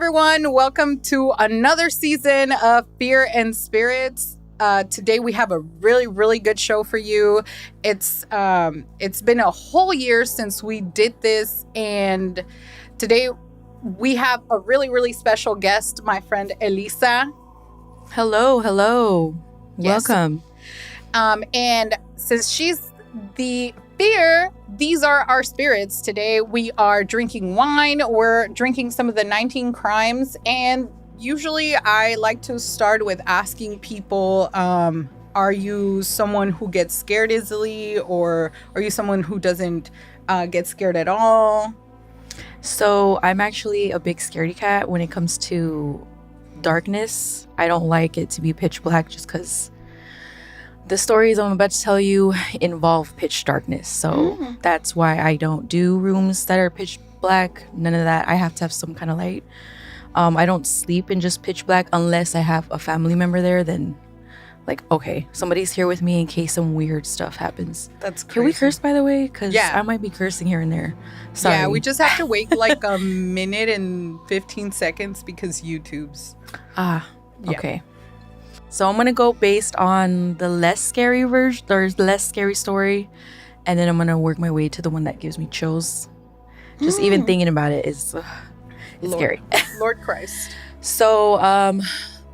everyone. Welcome to another season of Fear and Spirits. Today we have a really good show for you. It's been a whole year since we did this, and today we have a really special guest, my friend Elissa. Hello. Yes. Welcome. And since she's the fear, these are our spirits. Today we are drinking wine. We're drinking some of the 19 crimes, and usually I like to start with asking people, are you someone who gets scared easily, or are you someone who doesn't get scared at all? So I'm actually a big scaredy cat when it comes to darkness. I don't like it to be pitch black just because the stories I'm about to tell you involve pitch darkness. So that's why I don't do rooms that are pitch black. None of that. I have to have some kind of light. I don't sleep in just pitch black unless I have a family member there. Then, okay, somebody's here with me in case some weird stuff happens. That's crazy. Can we curse, by the way? Because Yeah. I might be cursing here and there. Sorry. Yeah, we just have to wait like a minute and 15 seconds because YouTube's. Yeah. Okay. So I'm going to go based on the less scary version, or less scary story. And then I'm going to work my way to the one that gives me chills. Just even thinking about it is it's scary. Lord Christ. So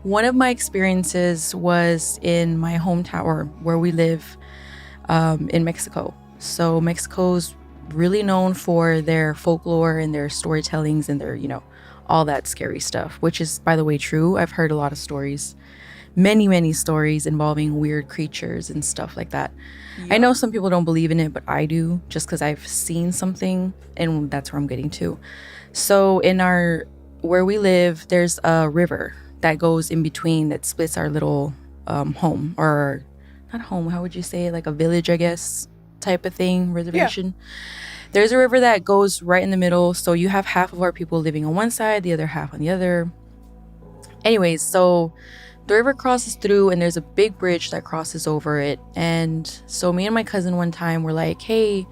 one of my experiences was in my hometown, or where we live in Mexico. So Mexico's really known for their folklore and their storytellings and their, all that scary stuff, which is, by the way, true. I've heard a lot of stories. Many stories involving weird creatures and stuff like that. Yeah. I know some people don't believe in it, but I do, just because I've seen something, and that's where I'm getting to. So where we live, there's a river that goes in between that splits our little home, or not home, how would you say it? Like a village, I guess, type of thing, reservation. Yeah. There's a river that goes right in the middle. So you have half of our people living on one side, the other half on the other. Anyways, so the river crosses through, and there's a big bridge that crosses over it. And so me and my cousin one time were like, hey,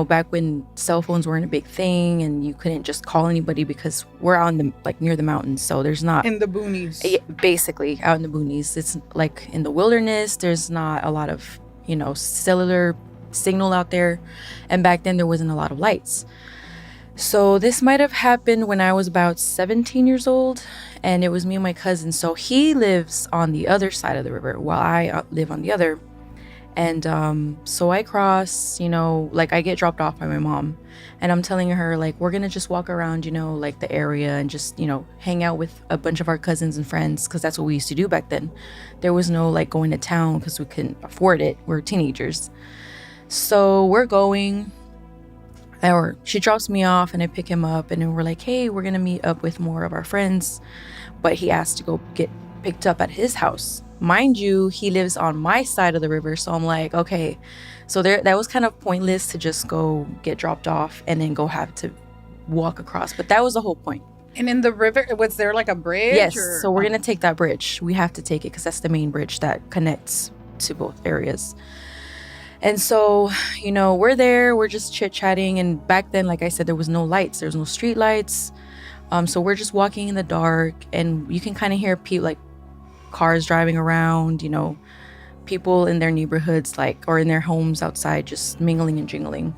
back when cell phones weren't a big thing and you couldn't just call anybody because we're out in the, near the mountains. So there's not... In the boonies. Basically, out in the boonies. It's like in the wilderness. There's not a lot of, cellular signal out there. And back then there wasn't a lot of lights. So this might have happened when I was about 17 years old, and it was me and my cousin. So he lives on the other side of the river while I live on the other. And so I cross, I get dropped off by my mom, and I'm telling her, we're going to just walk around, the area and just, hang out with a bunch of our cousins and friends, because that's what we used to do back then. There was no going to town because we couldn't afford it. We're teenagers. So we're going. Or she drops me off and I pick him up, and then we're like, hey, we're going to meet up with more of our friends. But he asked to go get picked up at his house. Mind you, he lives on my side of the river. So I'm like, okay. So that was kind of pointless to just go get dropped off and then go have to walk across. But that was the whole point. And in the river, was there a bridge? Yes. So we're going to take that bridge. We have to take it because that's the main bridge that connects to both areas. And so, we're there, we're just chit-chatting. And back then, like I said, there was no lights. There's no street lights. So we're just walking in the dark, and you can kind of hear people, cars driving around, people in their neighborhoods, or in their homes outside, just mingling and jingling.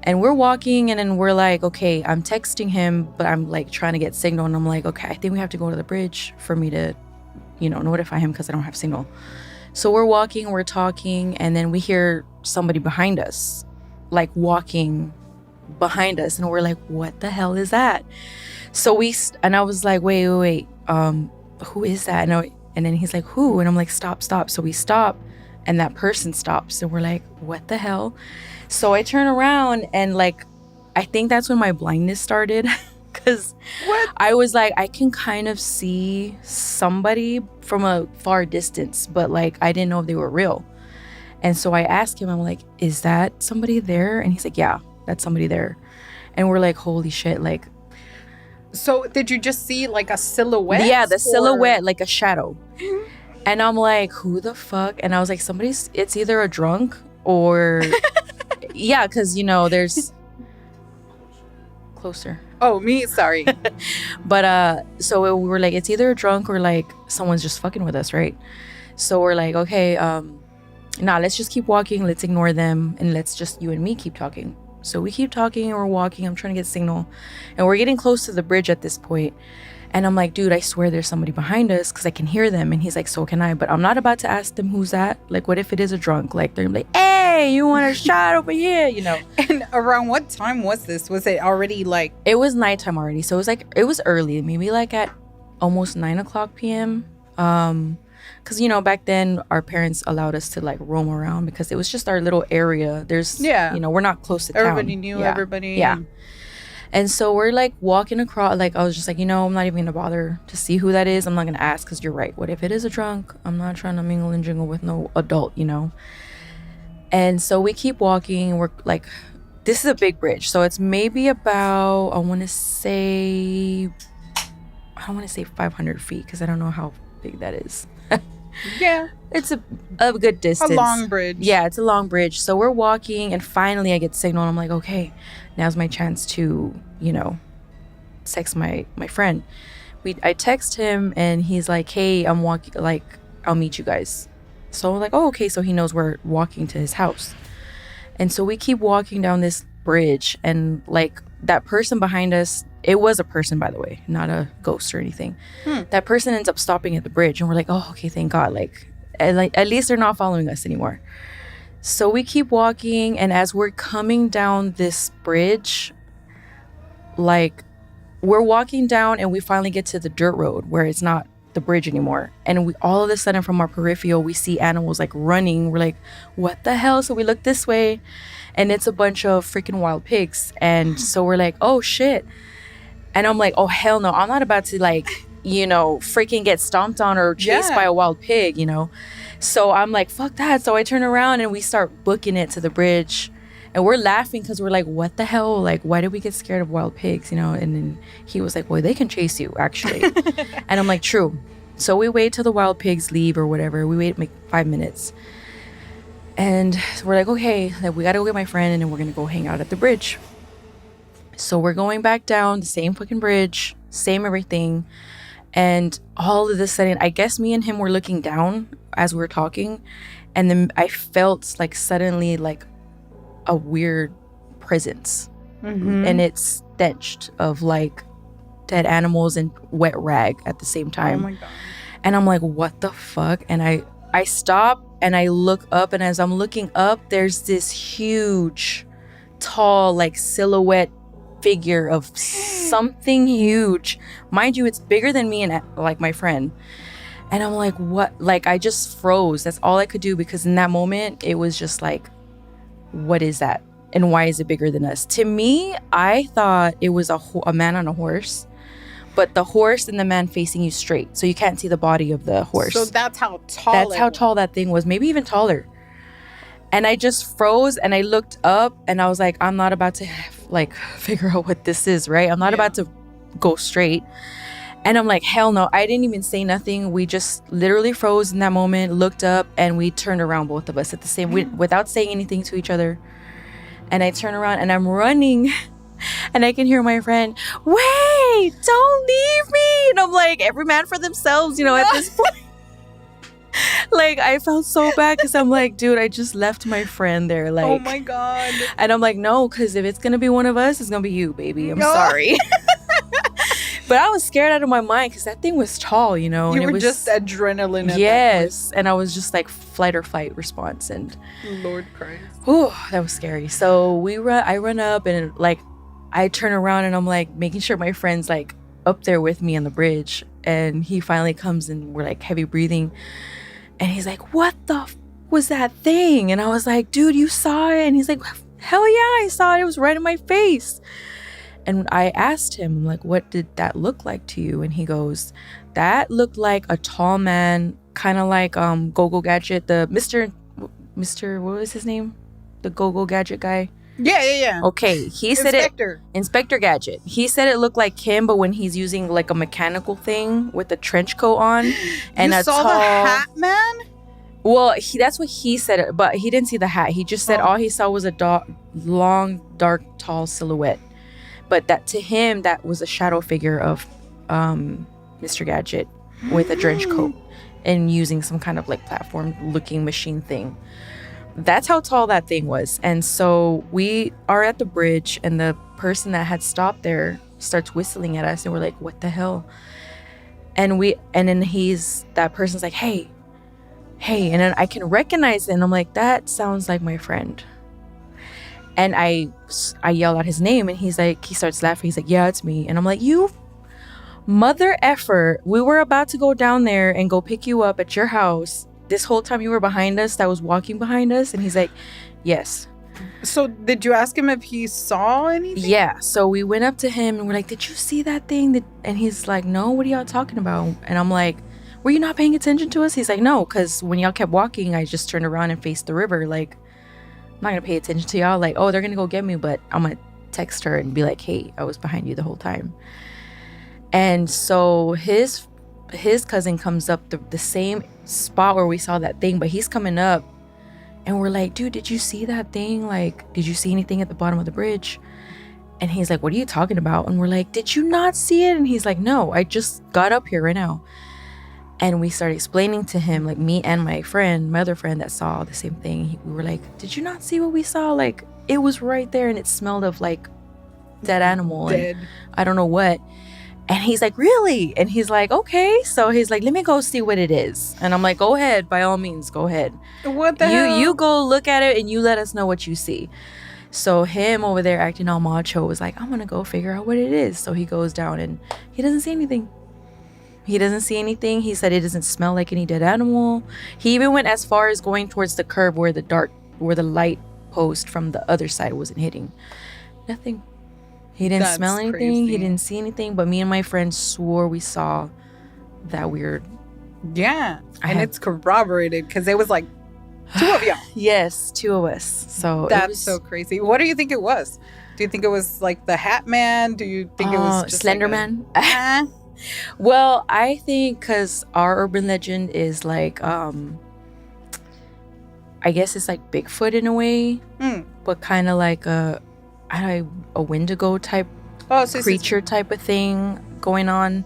And we're walking, and then we're like, okay, I'm texting him, but I'm trying to get signal. And I'm like, okay, I think we have to go to the bridge for me to, notify him because I don't have signal. So we're walking, we're talking, and then we hear somebody behind us, walking behind us. And we're like, what the hell is that? So and I was like, wait, who is that? And then he's like, who? And I'm like, stop. So we stop, and that person stops. And we're like, what the hell? So I turn around, and I think that's when my blindness started. Because I was like, I can kind of see somebody from a far distance, but I didn't know if they were real. And so I asked him, I'm like, is that somebody there? And he's like, yeah, that's somebody there. And we're like, holy shit. So did you just see a silhouette? Yeah, the silhouette, like a shadow. And I'm like, who the fuck? And I was like, it's either a drunk or yeah, because there's closer. Oh, me, sorry. But so we were like, it's either a drunk or like someone's just fucking with us, right? So we're like, okay, let's just keep walking, let's ignore them, and let's just you and me keep talking. So we keep talking and we're walking. I'm trying to get signal, and we're getting close to the bridge at this point. And I'm like, dude, I swear there's somebody behind us because I can hear them. And he's like, so can I. But I'm not about to ask them who's that. Like, what if it is a drunk? Like, they're like, hey, you want a shot over here? You know. And around what time was this? Was it already like? It was nighttime already. So it was early. Maybe like at almost 9 o'clock p.m. Because, you know, back then our parents allowed us to like roam around because it was just our little area. There's, you know, we're not close to town. Everybody knew everybody. Yeah. And so we're like walking across, like I was just like, you know, I'm not even going to bother to see who that is. I'm not going to ask because you're right. What if it is a drunk? I'm not trying to mingle and jingle with no adult, you know. And so we keep walking. We're like, this is a big bridge. So it's maybe about, I want to say 500 feet because I don't know how big that is. Yeah. It's a good distance. A long bridge. Yeah, it's a long bridge. So we're walking and finally I get signal and I'm like, okay, now's my chance to, you know, text my friend. I text him and he's like, hey, I'm walking, like, I'll meet you guys. So I'm like, oh, okay. So he knows we're walking to his house. And so we keep walking down this bridge and like that person behind us, it was a person, by the way, not a ghost or anything. That person ends up stopping at the bridge and we're like, oh, okay, thank God. Like at least they're not following us anymore. So we keep walking, and as we're coming down this bridge, like we're walking down and we finally get to the dirt road where it's not the bridge anymore. And we all of a sudden from our peripheral, we see animals like running. We're like, what the hell? So we look this way and it's a bunch of freaking wild pigs. And so we're like, oh shit. And I'm like, oh hell no, I'm not about to like, you know, freaking get stomped on or chased by a wild pig, you know. So I'm like, fuck that. So I turn around and we start booking it to the bridge. And we're laughing because we're like, what the hell? Like, why did we get scared of wild pigs, you know? And then he was like, well, they can chase you, actually. And I'm like, true. So we wait till the wild pigs leave or whatever. We wait like 5 minutes. And we're like, okay, like, we got to go get my friend and then we're going to go hang out at the bridge. So we're going back down the same fucking bridge, same everything. And all of a sudden, I guess me and him were looking down as we were talking. And then I felt like suddenly like a weird presence. And it's stenched of like dead animals and wet rag at the same time. Oh my God. And I'm like, what the fuck? And I stop and I look up, and as I'm looking up, there's this huge, tall, like silhouette figure of something huge. Mind you, it's bigger than me and like my friend. And I'm like, what? Like, I just froze. That's all I could do, because in that moment, it was just like, what is that? And why is it bigger than us? To me, I thought it was a man on a horse, but the horse and the man facing you straight. So you can't see the body of the horse. So that's how tall tall that thing was. Maybe even taller. And I just froze and I looked up and I was like, I'm not about to like figure out what this is, right? I'm not about to go straight. And I'm like, hell no. I didn't even say nothing. We just literally froze in that moment, looked up, and we turned around, both of us at the same, without saying anything to each other. And I turn around and I'm running and I can hear my friend, wait, don't leave me. And I'm like, every man for themselves, you know, at this point. Like, I felt so bad because I'm like, dude, I just left my friend there. Like, oh my God. And I'm like, no, because if it's going to be one of us, it's going to be you, baby. I'm sorry. But I was scared out of my mind because that thing was tall, you know. You and were it was just adrenaline. Yes. And I was just like flight or fight response. And Lord Christ. Whew, that was scary. So I run up and like I turn around and I'm like making sure my friend's like up there with me on the bridge. And he finally comes and we're like heavy breathing. And he's like, what the was that thing? And I was like, dude, you saw it? And he's like, hell yeah, I saw it. It was right in my face. And I asked him, like, what did that look like to you? And he goes, that looked like a tall man, kind of like Go-Go Gadget, the Mr. What was his name? The Go-Go Gadget guy. Yeah. Okay, he said Inspector Gadget. He said it looked like him, but when he's using like a mechanical thing with a trench coat on. And you saw the hat man? Well, that's what he said, but he didn't see the hat. He just said all he saw was a long, dark, tall silhouette. But that to him, that was a shadow figure of Mr. Gadget with a trench coat and using some kind of like platform looking machine thing. That's how tall that thing was. And so we are at the bridge, and the person that had stopped there starts whistling at us, and we're like, what the hell? And then that person's like, hey, and then I can recognize it, and I'm like, that sounds like my friend. And I yell out his name, and he starts laughing. He's like, yeah, it's me. And I'm like, you mother effer, we were about to go down there and go pick you up at your house. This whole time you were behind us, that was walking behind us. And he's like, yes. So did you ask him if he saw anything? Yeah. So we went up to him and we're like, did you see that thing? And he's like, no, what are y'all talking about? And I'm like, were you not paying attention to us? He's like, no, because when y'all kept walking, I just turned around and faced the river. Like, I'm not going to pay attention to y'all. Like, oh, they're going to go get me. But I'm going to text her and be like, hey, I was behind you the whole time. And so his cousin comes up the same spot where we saw that thing, but he's coming up and we're like, dude, did you see that thing? Like, did you see anything at the bottom of the bridge? And he's like, what are you talking about? And we're like, did you not see it? And he's like, no, I just got up here right now. And we started explaining to him, like me and my other friend that saw the same thing. We were like, did you not see what we saw? Like, it was right there, and it smelled of like dead animal and I don't know what. And he's like, really? And he's like, okay. So he's like, let me go see what it is. And I'm like, go ahead. By all means, go ahead. What the hell? You go look at it and you let us know what you see. So him over there acting all macho was like, I'm going to go figure out what it is. So he goes down and he doesn't see anything. He doesn't see anything. He said it doesn't smell like any dead animal. He even went as far as going towards the curb where the light post from the other side wasn't hitting. Nothing. He didn't smell anything. Crazy. He didn't see anything. But me and my friend swore we saw that weird. Yeah. And it's corroborated because it was like 2 of y'all. Yes, 2 of us. So that's so crazy. What do you think it was? Do you think it was like the Hat Man? Do you think it was just Slender Man? Well, I think because our urban legend is like, I guess it's like Bigfoot in a way, but kind of like a Wendigo type creature type of thing going on.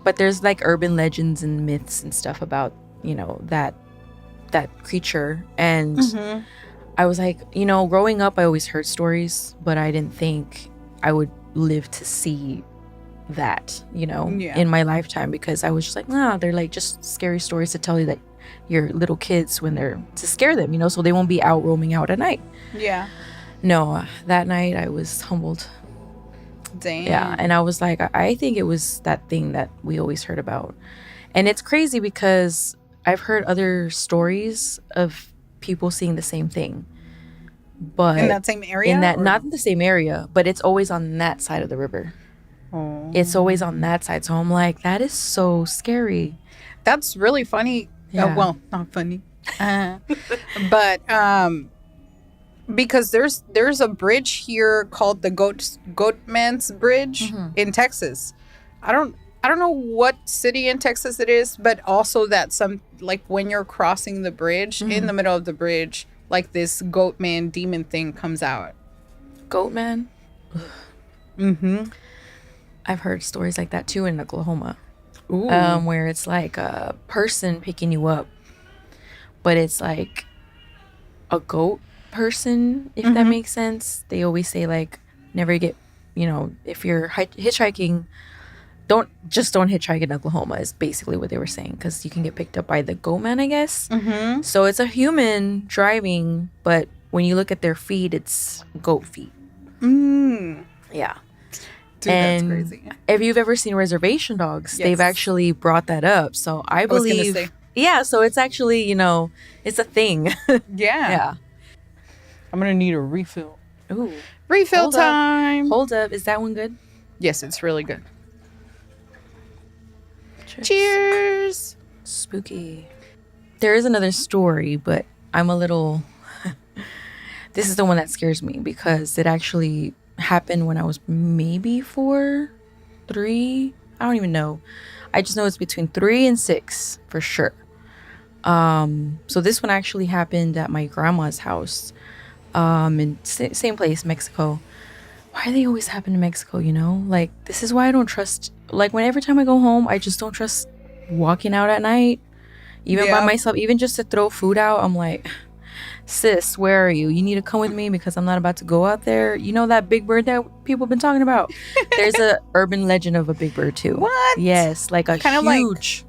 But there's like urban legends and myths and stuff about, that creature. And I was like, growing up, I always heard stories, but I didn't think I would live to see that, in my lifetime, because I was just like, they're like just scary stories to tell you that your little kids to scare them, so they won't be out roaming out at night. Yeah. No, that night I was humbled. Damn. Yeah, and I was like, I think it was that thing that we always heard about. And it's crazy because I've heard other stories of people seeing the same thing. But in that same area? Not in the same area, but it's always on that side of the river. Oh. It's always on that side. So I'm like, that is so scary. That's really funny. Yeah. Well, not funny. But because there's a bridge here called the Goatman's Bridge in Texas. I don't know what city in Texas it is, but also that some, like, when you're crossing the bridge, in the middle of the bridge, like this Goatman demon thing comes out. Goatman? I've heard stories like that too in Oklahoma. Ooh. Where it's like a person picking you up, but it's like a goat person, if that makes sense. They always say, like, never get, if you're hitchhiking, don't hitchhike in Oklahoma is basically what they were saying, because you can get picked up by the goat man, I guess. So it's a human driving, but when you look at their feet, it's goat feet. Yeah. Dude, and that's crazy. If you've ever seen Reservation Dogs, they've actually brought that up. So I believe, so it's actually, it's a thing. Yeah. I'm gonna need a refill. Ooh, refill time. Hold up, is that one good? Yes, it's really good. Cheers. Spooky. There is another story, but I'm a little. This is the one that scares me because it actually happened when I was maybe 4, 3. I don't even know. I just know it's between 3 and 6 for sure. So this one actually happened at my grandma's house, in same place, Mexico. why do they always happen in Mexico, you know? Like, this is why I don't trust, like, every time I go home, I just don't trust walking out at night, even by myself, even just to throw food out. I'm like, sis, where are you? You need to come with me because I'm not about to go out there. You know that big bird that people have been talking about? There's a urban legend of a big bird too. What? Yes, like a huge.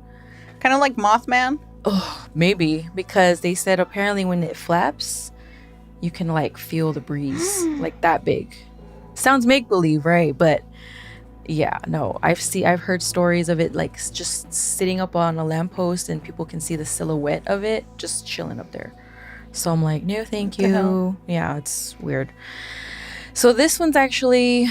Kind of like Mothman? Oh, maybe, because they said apparently when it flaps, you can like feel the breeze, like that big. Sounds make-believe, right? But yeah, no, I've heard stories of it like just sitting up on a lamppost and people can see the silhouette of it just chilling up there. So I'm like, no, thank you. Yeah, it's weird. So this one's actually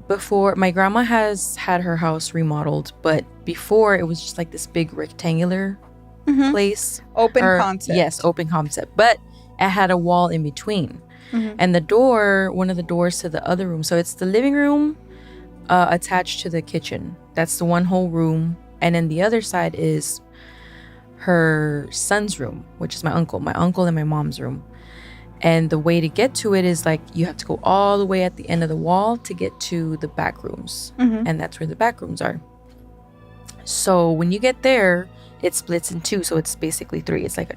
before. My grandma has had her house remodeled, but before it was just like this big rectangular place. Open concept. Yes, open concept. But it had a wall in between. And the door, one of the doors to the other room. So it's the living room attached to the kitchen. That's the one whole room. And then the other side is her son's room, which is my uncle and my mom's room. And the way to get to it is like you have to go all the way at the end of the wall to get to the back rooms. And that's where the back rooms are. So when you get there, it splits in two. So it's basically three. It's like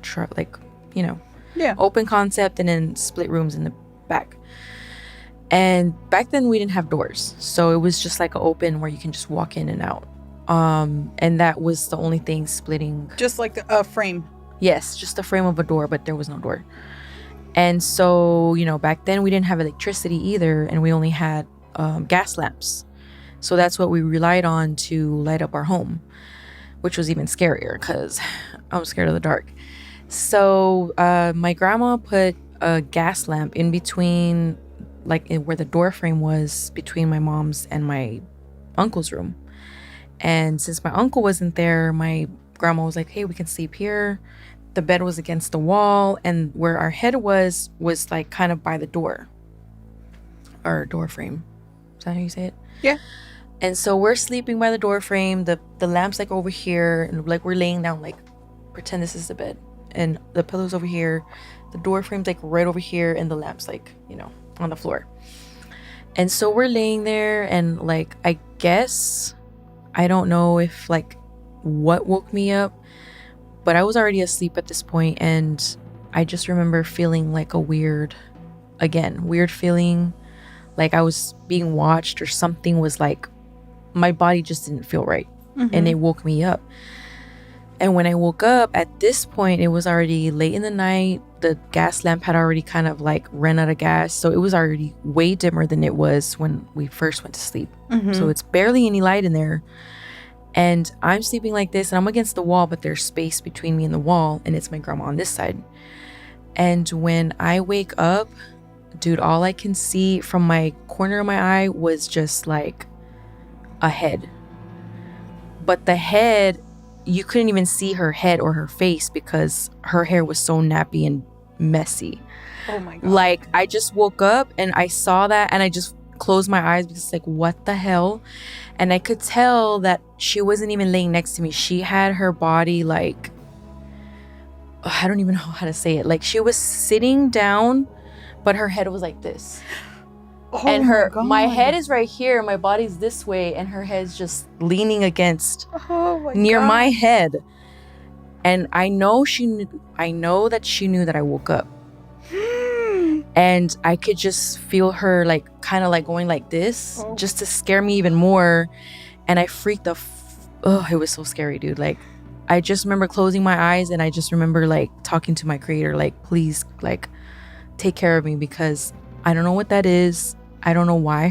open concept and then split rooms in the back. And back then we didn't have doors. So it was just like an open where you can just walk in and out. And that was the only thing splitting. Just like a frame. Yes, just the frame of a door, but there was no door. And so, back then we didn't have electricity either, and we only had gas lamps. So that's what we relied on to light up our home, which was even scarier because I'm scared of the dark. So my grandma put a gas lamp in between, where the door frame was, between my mom's and my uncle's room. And since my uncle wasn't there, my grandma was like, hey, we can sleep here. The bed was against the wall, and where our head was like kind of by the door. Or door frame. Is that how you say it? Yeah. And so we're sleeping by the door frame. The lamp's like over here, and like we're laying down, like pretend this is the bed. And the pillow's over here. The door frame's like right over here, and the lamp's like, on the floor. And so we're laying there, and like I guess I don't know if like what woke me up, but I was already asleep at this point, and I just remember feeling like a weird feeling, like I was being watched or something was like, my body just didn't feel right. And it woke me up. And when I woke up at this point, it was already late in the night. The gas lamp had already kind of like ran out of gas. So it was already way dimmer than it was when we first went to sleep. So it's barely any light in there. And I'm sleeping like this, and I'm against the wall, but there's space between me and the wall, and it's my grandma on this side. And when I wake up, dude, all I can see from my corner of my eye was just like a head. But the head, you couldn't even see her head or her face because her hair was so nappy and messy. Oh my God. Like, I just woke up and I saw that, and I just closed my eyes because like, what the hell? And I could tell that she wasn't even laying next to me. She had her body like, I don't even know how to say it. Like, she was sitting down, but her head was like this. Oh, and my head is right here, my body's this way, and her head's just leaning against near my head. And I know that she knew that I woke up. And I could just feel her like kind of like going like this just to scare me even more. And I freaked the it was so scary, dude. Like, I just remember closing my eyes, and I just remember like talking to my creator, like, please, like, take care of me, because I don't know what that is. I don't know why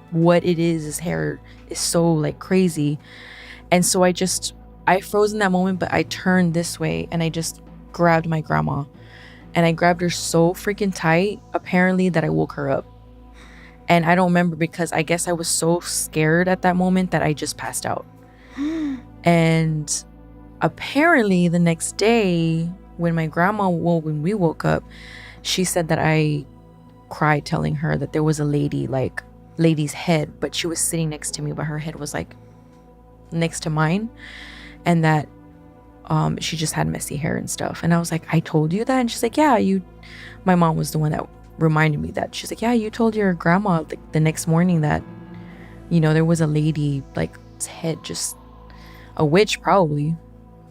what it is. His hair is so like crazy. And so I froze in that moment, but I turned this way and I just grabbed my grandma, and I grabbed her so freaking tight, apparently, that I woke her up. And I don't remember, because I guess I was so scared at that moment that I just passed out. And apparently the next day when when we woke up, she said that I cried telling her that there was a lady's head, but she was sitting next to me, but her head was like next to mine, and that she just had messy hair and stuff. And I was like, I told you that? And she's like, yeah, my mom was the one that reminded me that she's like, yeah, you told your grandma the next morning that, you know, there was a lady, like, head, just a witch probably,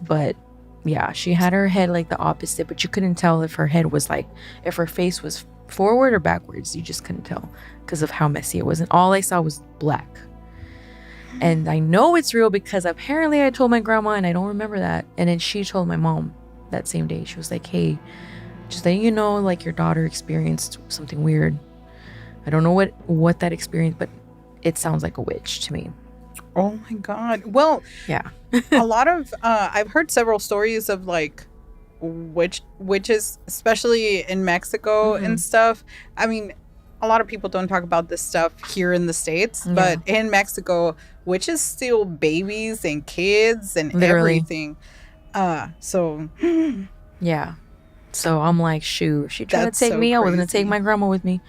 but yeah, she had her head like the opposite, but you couldn't tell if her head was like, if her face was forward or backwards. You just couldn't tell because of how messy it was, and all I saw was black. And I know it's real because apparently I told my grandma and I don't remember that, and then she told my mom that same day. She was like, hey, just letting you know, like, your daughter experienced something weird. I don't know what that experience, but it sounds like a witch to me. Oh my God. Well, yeah. A lot of I've heard several stories of like witches, especially in Mexico and stuff. I mean, a lot of people don't talk about this stuff here in the States, but in Mexico, witches steal babies and kids and Literally. everything. So yeah. So I'm like, shoot, if she tried That's to take so me, I was going to crazy. take my grandma with me.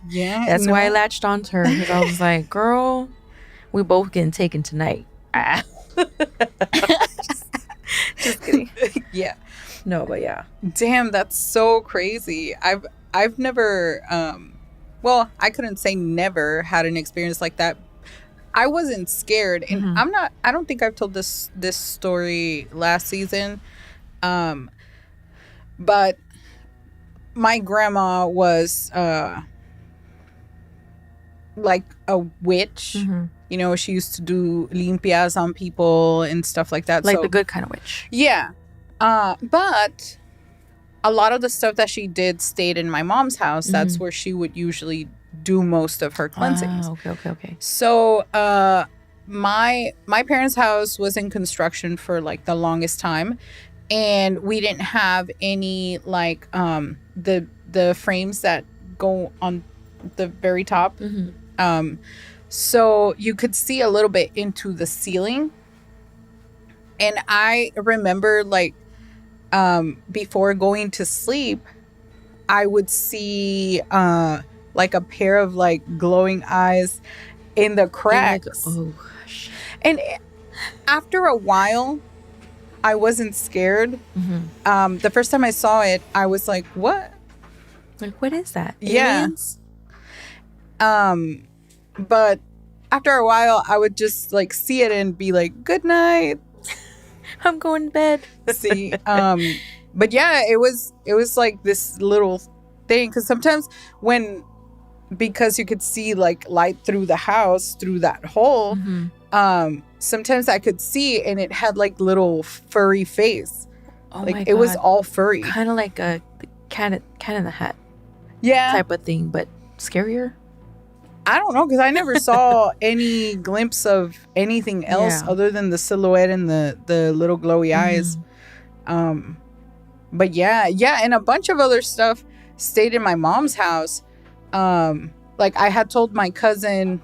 yeah, That's why I latched onto her, because I was like, girl, we both getting taken tonight. just kidding. Yeah. No, but yeah. Damn, that's so crazy. I've never well, I couldn't say never had an experience like that. I wasn't scared, and I don't think I've told this story last season. But my grandma was like a witch. You know, she used to do limpias on people and stuff like that. Like so, the good kind of witch. Yeah. But a lot of the stuff that she did stayed in my mom's house. That's where she would usually do most of her cleansings. Okay. So my parents' house was in construction for like the longest time, and we didn't have any like the frames that go on the very top. So you could see a little bit into the ceiling. And I remember like before going to sleep, I would see like a pair of like glowing eyes in the cracks. Oh gosh. And after a while, I wasn't scared. The first time I saw it, I was like, what? Like, what is that? Aliens? Yeah. But after a while, I would just like see it and be like, good night. I'm going to bed. See, but yeah, it was like this little thing, because sometimes because you could see like light through the house through that hole, sometimes I could see, and it had like little furry face. Oh like my God. It was all furry, kind of like a cat in the hat type of thing, but scarier. I don't know, because I never saw any glimpse of anything else other than the silhouette and the little glowy eyes. But yeah, and a bunch of other stuff stayed in my mom's house. Like I had told my cousin,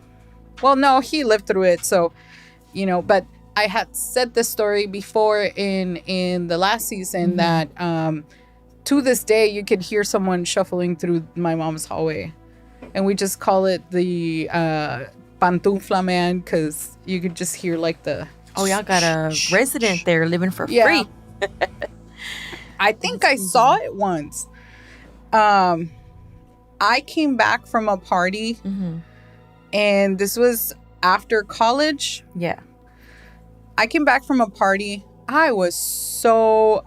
well, no, he lived through it, so you know. But I had said this story before in the last season that to this day you could hear someone shuffling through my mom's hallway. And we just call it the pantufla man, because you could just hear like the... Oh, y'all got a resident there living for free. I think I saw it once. I came back from a party, and this was after college. Yeah. I came back from a party. I was so...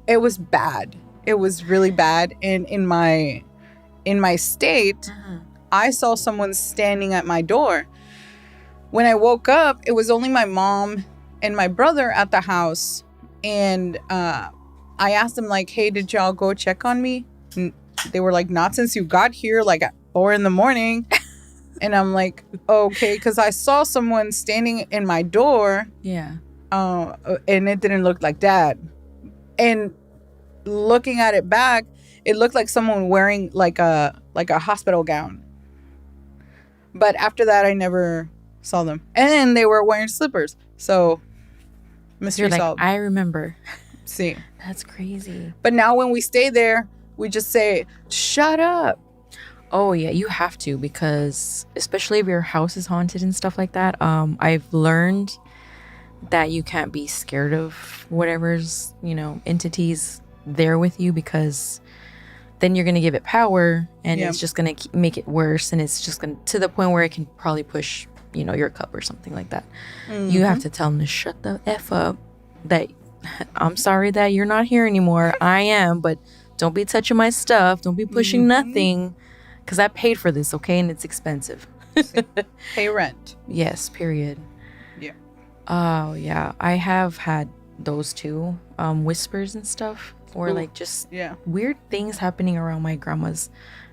it was bad. It was really bad. And in my state, I saw someone standing at my door. When I woke up, it was only my mom and my brother at the house. And I asked them, like, hey, did y'all go check on me? And they were like, not since you got here, like at 4 a.m. And I'm like, okay, because I saw someone standing in my door. Yeah. And it didn't look like Dad. And looking at it back, it looked like someone wearing like a hospital gown. But after that, I never saw them. And they were wearing slippers. So, mystery solved. I remember. See. That's crazy. But now when we stay there, we just say, shut up. Oh, yeah, you have to, because especially if your house is haunted and stuff like that, I've learned that you can't be scared of whatever's, entities there with you, because then you're going to give it power, and Yeah. it's just going to make it worse, and it's just going to the point where it can probably push, your cup or something like that. You have to tell them to shut the F up, that I'm sorry that you're not here anymore. I am, but don't be touching my stuff. Don't be pushing nothing, because I paid for this, okay? And it's expensive. Pay rent. Yes, period. Yeah. Oh, yeah. I have had those too. Whispers and stuff. Or like just weird things happening around my grandma's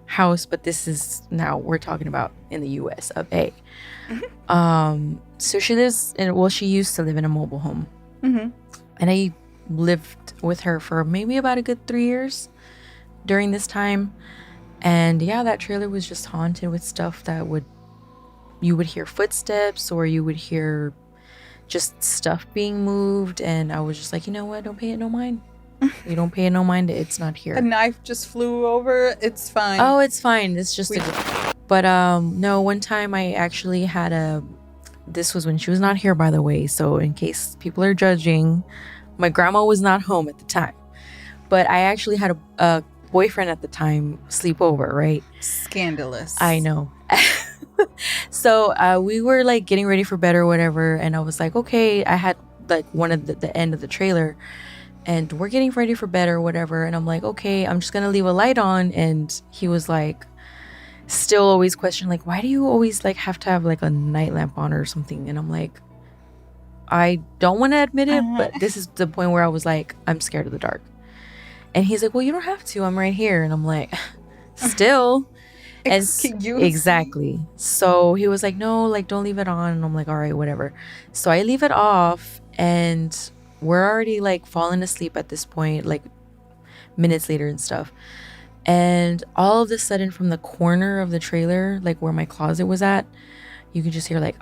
house. But this is now we're talking about in the US of A. So she lives she used to live in a mobile home. And I lived with her for maybe about a good 3 years during this time. And yeah, that trailer was just haunted with stuff that you would hear footsteps, or you would hear just stuff being moved. And I was just like, you know what? Don't pay it no mind. You don't pay it no mind. It's not here. A knife just flew over. It's fine. Oh, it's fine. It's just But no, one time I actually had this was when she was not here, by the way. So in case people are judging, my grandma was not home at the time. But I actually had a boyfriend at the time sleep over, right? Scandalous. I know. So we were like getting ready for bed or whatever. And I was like, okay, I had like one of the end of the trailer. And we're getting ready for bed or whatever. And I'm like, okay, I'm just going to leave a light on. And he was like, still always questioning, like, why do you always like have to have like a night lamp on or something? And I'm like, I don't want to admit it, but this is the point where I was like, I'm scared of the dark. And he's like, well, you don't have to. I'm right here. And I'm like, still. Exactly. So he was like, no, like, don't leave it on. And I'm like, all right, whatever. So I leave it off, and we're already like falling asleep at this point, like minutes later and stuff. And all of a sudden, from the corner of the trailer, like where my closet was at, you could just hear like,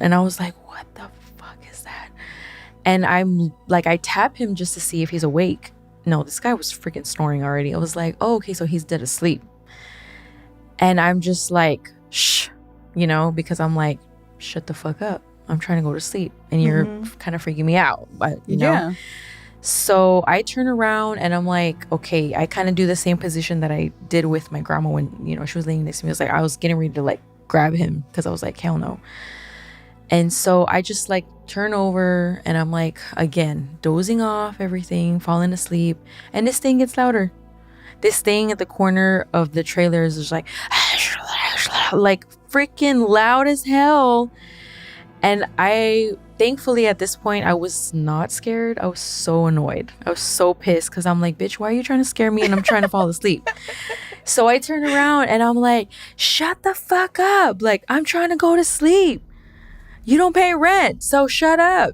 and I was like, what the fuck is that? And I'm like, I tap him just to see if he's awake. No, this guy was freaking snoring already. I was like, oh, okay, so he's dead asleep. And I'm just like, shh, because I'm like, shut the fuck up. I'm trying to go to sleep, and you're kind of freaking me out, but you know. So I turn around and I'm like, okay, I kind of do the same position that I did with my grandma when, she was laying next to me. I was getting ready to like grab him, because I was like, hell no. And so I just like turn over, and I'm like, again, dozing off everything, falling asleep. And this thing gets louder. This thing at the corner of the trailer is just like freaking loud as hell. And thankfully at this point, I was not scared. I was so annoyed. I was so pissed, because I'm like, bitch, why are you trying to scare me? And I'm trying to fall asleep. So I turn around and I'm like, shut the fuck up. Like, I'm trying to go to sleep. You don't pay rent, so shut up.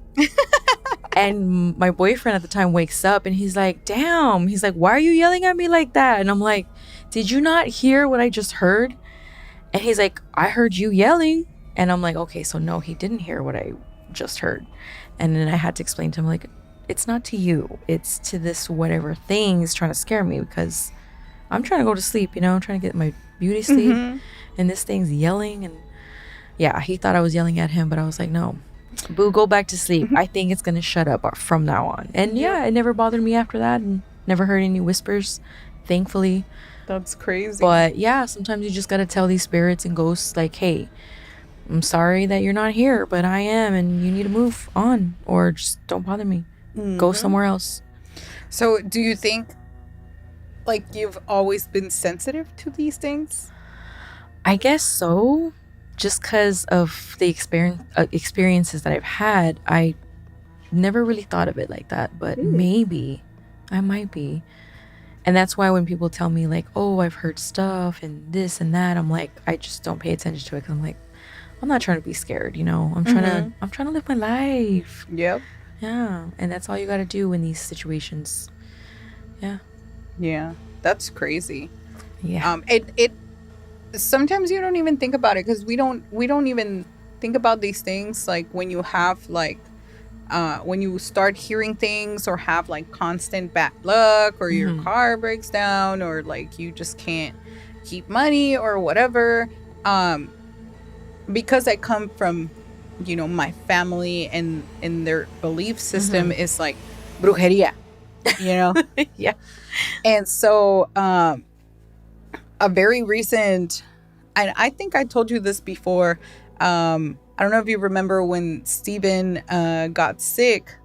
And my boyfriend at the time wakes up, and he's like, damn. He's like, why are you yelling at me like that? And I'm like, did you not hear what I just heard? And he's like, I heard you yelling. And I'm like, okay, so no, he didn't hear what I just heard. And then I had to explain to him, like, it's not to you. It's to this whatever thing is trying to scare me, because I'm trying to go to sleep, I'm trying to get my beauty sleep. And this thing's yelling. And yeah, he thought I was yelling at him, but I was like, no, boo, go back to sleep. I think it's going to shut up from now on. And yeah, it never bothered me after that, and never heard any whispers, thankfully. That's crazy. But yeah, sometimes you just got to tell these spirits and ghosts, like, hey, I'm sorry that you're not here, but I am, and you need to move on, or just don't bother me. Go somewhere else. So do you think like you've always been sensitive to these things? I guess so. Just because of the experiences that I've had, I never really thought of it like that, but maybe I might be. And that's why when people tell me like, oh, I've heard stuff and this and that, I'm like, I just don't pay attention to it, because I'm like, I'm not trying to be scared, I'm trying to live my life. Yep. Yeah. And that's all you got to do in these situations. Yeah. Yeah. That's crazy. Yeah. It sometimes you don't even think about it, because we don't even think about these things, like when you have like when you start hearing things, or have like constant bad luck, or your car breaks down, or like you just can't keep money or whatever. Because I come from, my family, and their belief system is like brujeria. you know? Yeah. And so a very recent, I think I told you this before. I don't know if you remember when Steven got sick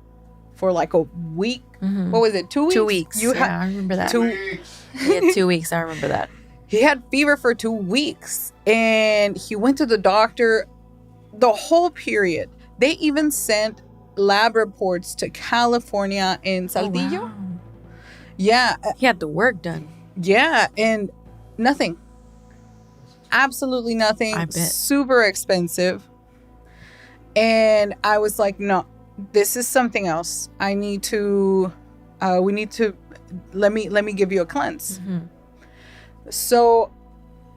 for like a week. What was it? 2 weeks? 2 weeks. Yeah, I remember that. 2 weeks. He had 2 weeks. I remember that. He had fever for 2 weeks and he went to the doctor the whole period. They even sent lab reports to California and Saldillo. Oh, wow. Yeah. He had the work done. Yeah. And nothing. Absolutely nothing. I bet. Super expensive. And I was like, no, this is something else. I need to, we need to, let me give you a cleanse. Mm-hmm. So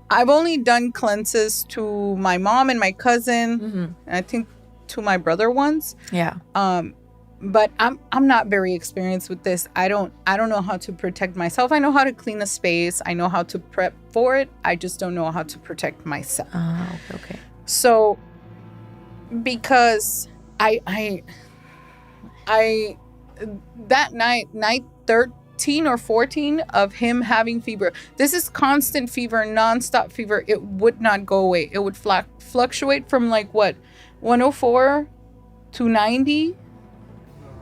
I've only done cleanses to my mom and my cousin. Mm-hmm. And I think to my brother once. Yeah. But I'm not very experienced with this. I don't know how to protect myself. I know how to clean a space. I know how to prep for it. I just don't know how to protect myself. Okay. So because I that night 13 or 14 of him having fever. This is constant fever, nonstop fever. It would not go away. It would fluctuate from like what, 104 to 90. No, it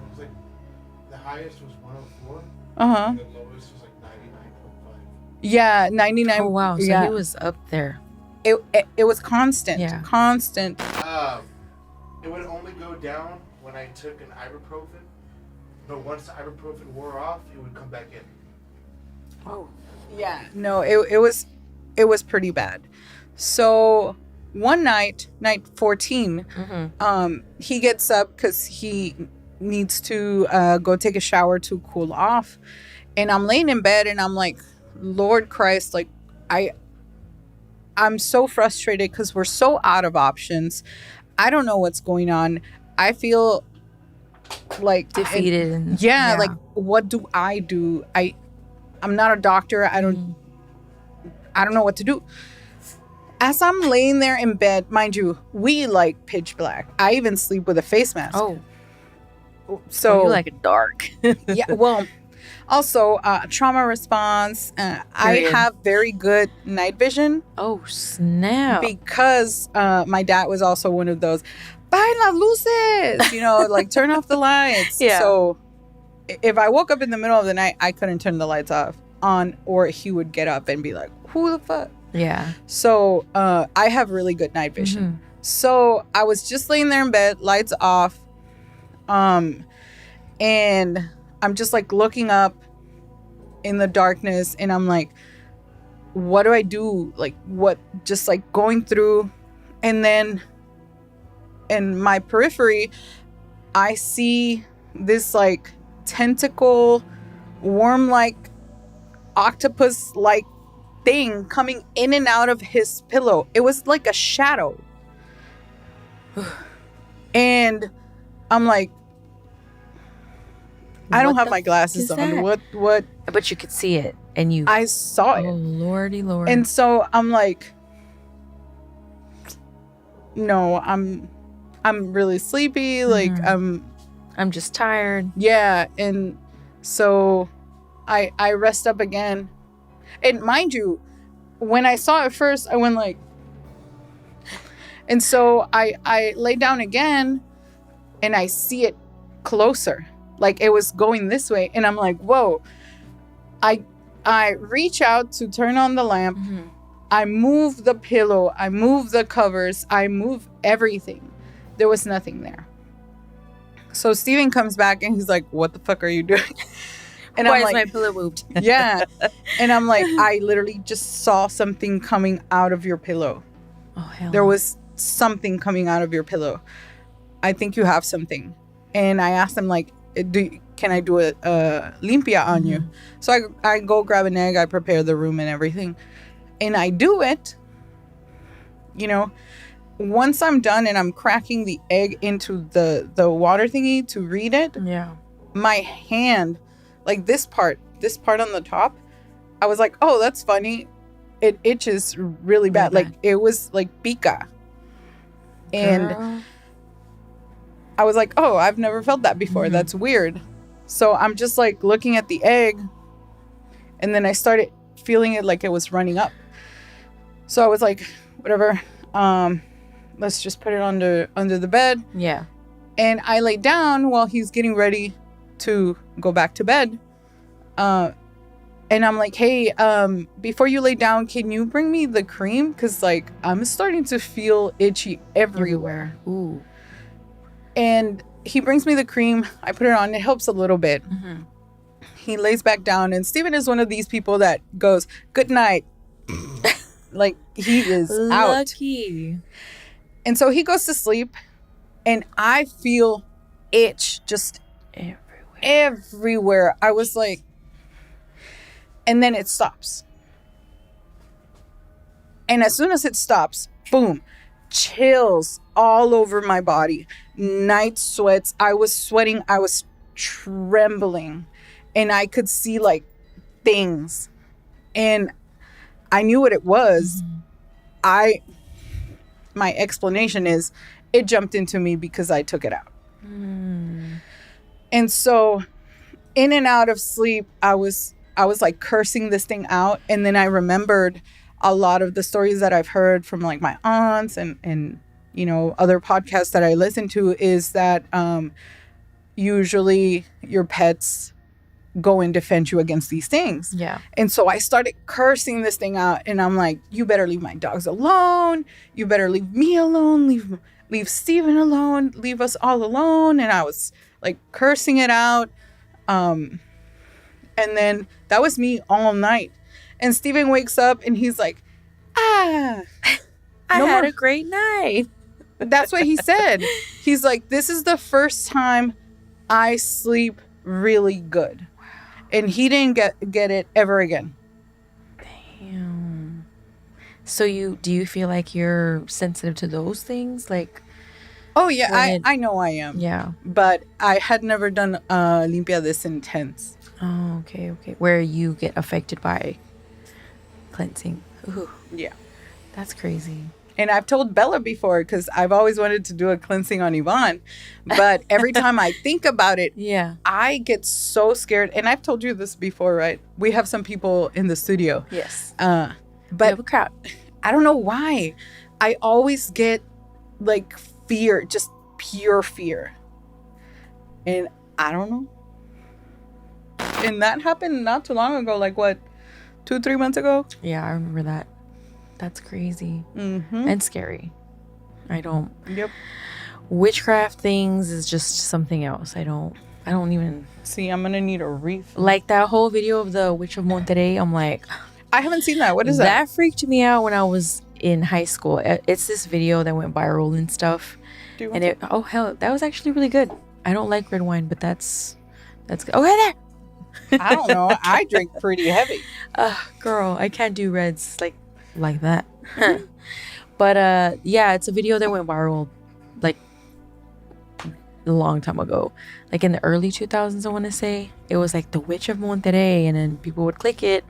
was like the highest was 104. Uh-huh. And the lowest was like 99.5. Yeah, 99. Oh wow. So yeah. he was up there. It was constant. Yeah. Constant. It would only go down when I took an ibuprofen, but once the ibuprofen wore off, it would come back in. Oh. Yeah. No, it was pretty bad. So one night 14, Mm-hmm. he gets up because he needs to go take a shower to cool off. And I'm laying in bed and I'm like, Lord Christ, like I'm so frustrated because we're so out of options. I don't know what's going on. I feel like Defeated. yeah, like what do? I'm not a doctor. I don't know what to do. As I'm laying there in bed, mind you, we like pitch black. I even sleep with a face mask. Oh. So you like it dark. yeah, well, also trauma response. I have very good night vision. Oh snap! Because my dad was also one of those, "Bajen las luces," like turn off the lights. Yeah. So if I woke up in the middle of the night, I couldn't turn the lights on, or he would get up and be like, "Who the fuck?" Yeah. So I have really good night vision. Mm-hmm. So I was just laying there in bed, lights off, and I'm just like looking up in the darkness, and I'm like, what do I do? Like what? Just like going through, and then in my periphery, I see this like tentacle, worm-like, octopus-like thing coming in and out of his pillow. It was like a shadow. And I'm like, I don't have my glasses on. What? But you could see it, and I saw it. Oh lordy lord! And so I'm like, no, I'm really sleepy. Like I'm just tired. Yeah, and so I rest up again. And mind you, when I saw it first, I went like, and so I lay down again, and I see it closer. Like it was going this way, and I'm like, whoa. I reach out to turn on the lamp. Mm-hmm. I move the pillow. I move the covers. I move everything. There was nothing there. So Steven comes back and he's like, what the fuck are you doing? And Why I'm is like, my pillow moved? yeah. And I'm like, I literally just saw something coming out of your pillow. Oh, hell. There was something coming out of your pillow. I think you have something. And I asked him, like, can I do a limpia on you? So I go grab an egg. I prepare the room and everything. And I do it. Once I'm done and I'm cracking the egg into the water thingy to read it. Yeah. My hand, like this part on the top, I was like, oh, that's funny. It itches really bad. Like it was like pica. And I was like, oh, I've never felt that before. That's weird. So I'm just like looking at the egg, and then I started feeling it like it was running up. So I was like, whatever, let's just put it under the bed. Yeah. And I lay down while he's getting ready to go back to bed. And I'm like, hey, before you lay down, can you bring me the cream? Because, like, I'm starting to feel itchy everywhere. Ooh. And he brings me the cream. I put it on. It helps a little bit. Mm-hmm. He lays back down. And Steven is one of these people that goes, good night. Like, he is Lucky. out. And so he goes to sleep. And I feel itch just everywhere. I was like, and then it stops. And as soon as it stops, boom, chills all over my body. Night sweats. I was sweating. I was trembling. And I could see like things. And I knew what it was. My explanation is it jumped into me because I took it out. And so in and out of sleep, I was like cursing this thing out. And then I remembered a lot of the stories that I've heard from like my aunts and you know, other podcasts that I listen to is that usually your pets go and defend you against these things. Yeah. And so I started cursing this thing out, and I'm like, you better leave my dogs alone. You better leave me alone. Leave Steven alone. Leave us all alone. And I was like cursing it out. And then that was me all night. And Steven wakes up and he's like, I had a great night. That's what he said. He's like, this is the first time I sleep really good. And he didn't get it ever again. Damn. So do you feel like you're sensitive to those things? Like, oh yeah, I know I am. Yeah. But I had never done limpia this intense. Oh, okay. Where you get affected by cleansing. Ooh. Yeah. That's crazy. And I've told Bella before, because I've always wanted to do a cleansing on Yvonne. But every time I think about it, yeah, I get so scared. And I've told you this before, right? We have some people in the studio. Yes. But we have a crowd. I don't know why. I always get like fear, just pure fear. And I don't know. And that happened not too long ago, like what, 2-3 months ago? Yeah, I remember that. That's crazy. Mm-hmm. And scary. Yep. Witchcraft things is just something else. I don't even see. I'm gonna need a refill. Like that whole video of the Witch of Monterrey. I'm like, I haven't seen that. What is that? That freaked me out when I was in high school. It's this video that went viral and stuff. Oh hell, that was actually really good. I don't like red wine, but that's good. Oh, hey there. I don't know. I drink pretty heavy. Girl, I can't do reds like that. But yeah, it's a video that went viral like a long time ago, like in the early 2000s. I want to say it was like the Witch of Monterrey, and then people would click it,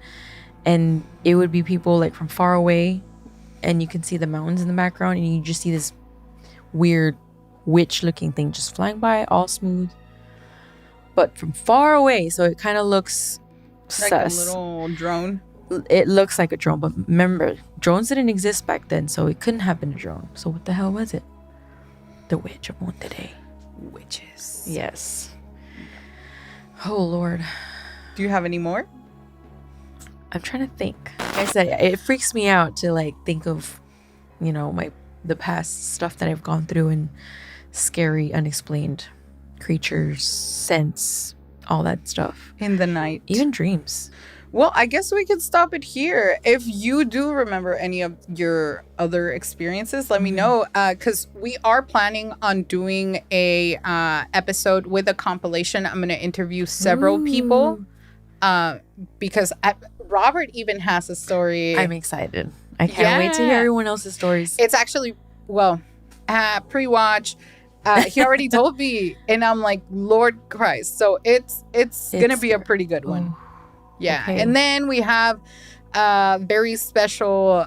and it would be people like from far away, and you can see the mountains in the background, and you just see this weird witch-looking thing just flying by, all smooth, but from far away. So it kind of looks like sus. A little drone. It looks like a drone, but remember, drones didn't exist back then, so it couldn't have been a drone. So what the hell was it? The Witch of Monterrey. Witches. Yes. Oh Lord. Do you have any more? I'm trying to think. Like I said, it freaks me out to like think of, the past stuff that I've gone through, and scary, unexplained creatures, scents, all that stuff. In the night. Even dreams. Well, I guess we could stop it here. If you do remember any of your other experiences, let me know. Because we are planning on doing a episode with a compilation. I'm going to interview several people. Because Robert even has a story. I'm excited. I can't wait to hear everyone else's stories. It's actually, pre-watch. He already told me. And I'm like, Lord Christ. So it's going to be a pretty good one. Yeah. Okay. And then we have a very special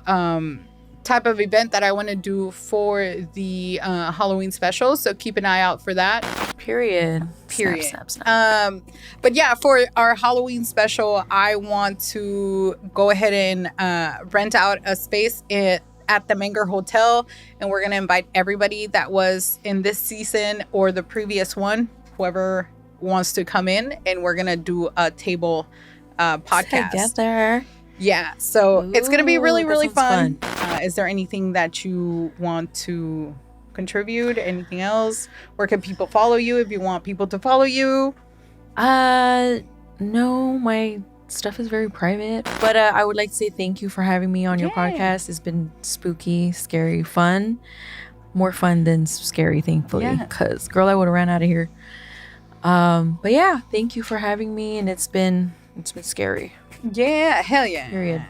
type of event that I want to do for the Halloween special. So keep an eye out for that. Period. Period. Snap. But yeah, for our Halloween special, I want to go ahead and rent out a space at the Menger Hotel, and we're gonna invite everybody that was in this season or the previous one, whoever wants to come in, and we're gonna do a table podcast Together. Yeah, so it's gonna be really, Ooh, really that fun. Is there anything that you want to contribute? Anything else? Where can people follow you if you want people to follow you? No, my stuff is very private. But I would like to say thank you for having me on your podcast. It's been spooky, scary, fun. More fun than scary, thankfully. Yeah. Because, girl, I would have ran out of here. But yeah, thank you for having me, and it's been scary. Yeah, hell yeah. Period.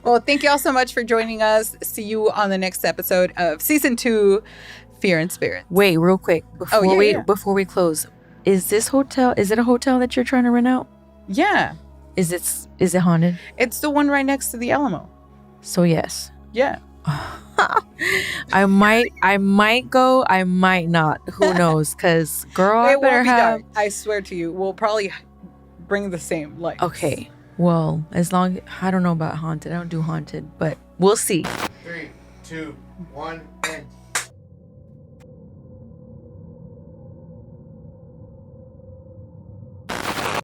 Well, thank you all so much for joining us. See you on the next episode of season 2, Fear and Spirit. Wait, real quick before we close, is it a hotel that you're trying to rent out? Yeah, Is it haunted? it's the one right next to the Alamo. So yes. Yeah. I might go, I might not. Who knows? Because girl, I It better won't be have. dark. I swear to you, we'll probably bring the same lights. Okay. Well, as long I don't know about haunted. I don't do haunted, but we'll see. 3, 2, 1.